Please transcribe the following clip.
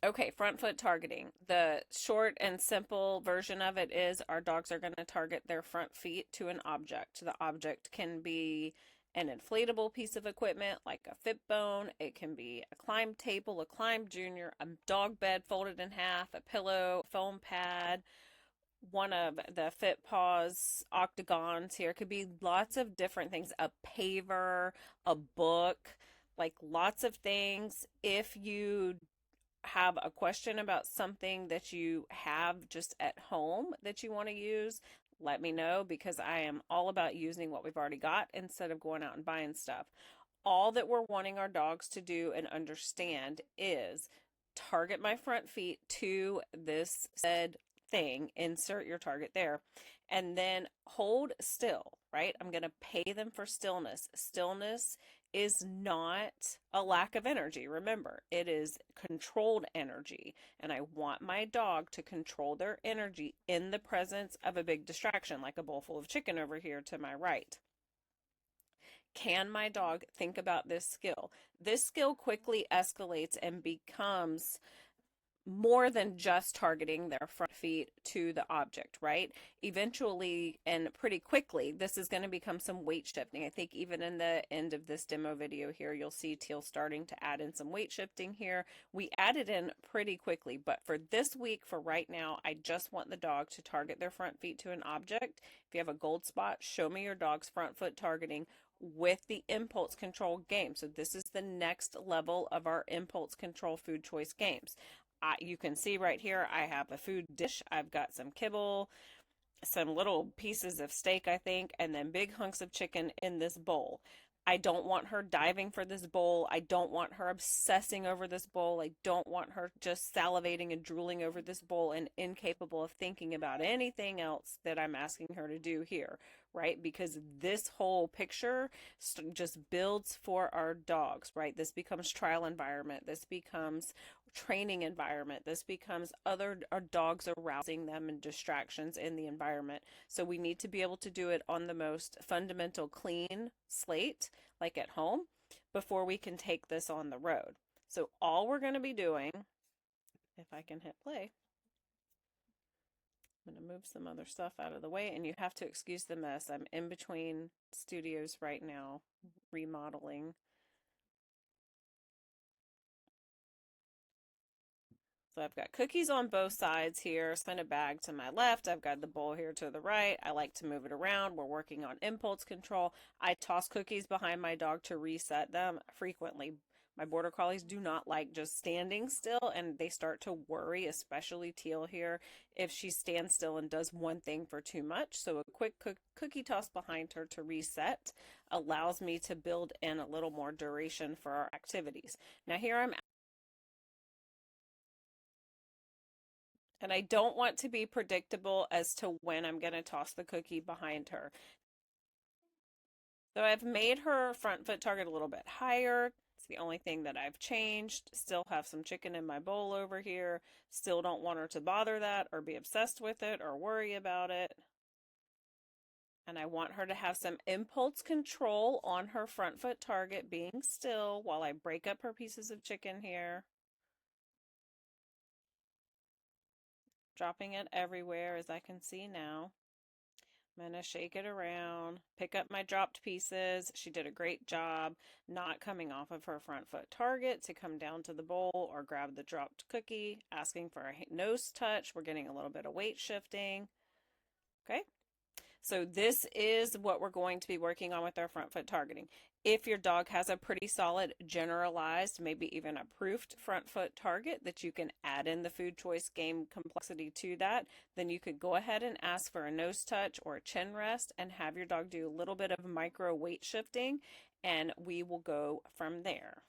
Okay, front foot targeting. The short and simple version of it is our dogs are going to target their front feet to an object. The object can be an inflatable piece of equipment like a fit bone. It can be a climb table, a climb junior, a dog bed folded in half, a pillow, foam pad, one of the Fit Paws octagons here. It could be lots of different things, a paver, a book, like lots of things. If you have a question about something that you have just at home that you want to use, let me know because I am all about using what we've already got instead of going out and buying stuff. All that we're wanting our dogs to do and understand is target my front feet to this said thing, insert your target there, and then hold still, right? I'm going to pay them for stillness. Stillness is not a lack of energy. Remember, it is controlled energy, and I want my dog to control their energy in the presence of a big distraction, like a bowl full of chicken over here to my right. Can my dog think about this skill? This skill quickly escalates and becomes more than just targeting their front feet to the object, right? Eventually and pretty quickly, this is going to become some weight shifting. I think even in the end of this demo video here, you'll see Teal starting to add in some weight shifting here. We added in pretty quickly, but for this week, for right now, I just want the dog to target their front feet to an object. If you have a gold spot, show me your dog's front foot targeting with the impulse control game. So this is the next level of our impulse control food choice games. You can see right here, I have a food dish. I've got some kibble, some little pieces of steak, I think, and then big hunks of chicken in this bowl. I don't want her diving for this bowl. I don't want her obsessing over this bowl. I don't want her just salivating and drooling over this bowl and incapable of thinking about anything else that I'm asking her to do here, right? Because this whole picture just builds for our dogs, right? This becomes trial environment. This becomes training environment. This becomes other our dogs arousing them and distractions in the environment. So we need to be able to do it on the most fundamental clean slate, like at home, before we can take this on the road. So all we're going to be doing, if I can hit play, I'm going to move some other stuff out of the way, and you have to excuse the mess. I'm in between studios right now, remodeling. So I've got cookies on both sides here, spin a bag to my left. I've got the bowl here to the right. I like to move it around. We're working on impulse control. I toss cookies behind my dog to reset them frequently. My border collies do not like just standing still, and they start to worry, especially Teal here, if she stands still and does one thing for too much. So a quick cookie toss behind her to reset allows me to build in a little more duration for our activities. Now here I'm, and I don't want to be predictable as to when I'm going to toss the cookie behind her. So I've made her front foot target a little bit higher. It's the only thing that I've changed. Still have some chicken in my bowl over here. Still don't want her to bother that or be obsessed with it or worry about it. And I want her to have some impulse control on her front foot target being still while I break up her pieces of chicken here. Dropping it everywhere as I can see now. I'm going to shake it around, pick up my dropped pieces. She did a great job not coming off of her front foot target to come down to the bowl or grab the dropped cookie, asking for a nose touch. We're getting a little bit of weight shifting. Okay. So this is what we're going to be working on with our front foot targeting. If your dog has a pretty solid generalized, maybe even a proofed front foot target that you can add in the food choice game complexity to that, then you could go ahead and ask for a nose touch or a chin rest and have your dog do a little bit of micro weight shifting, and we will go from there.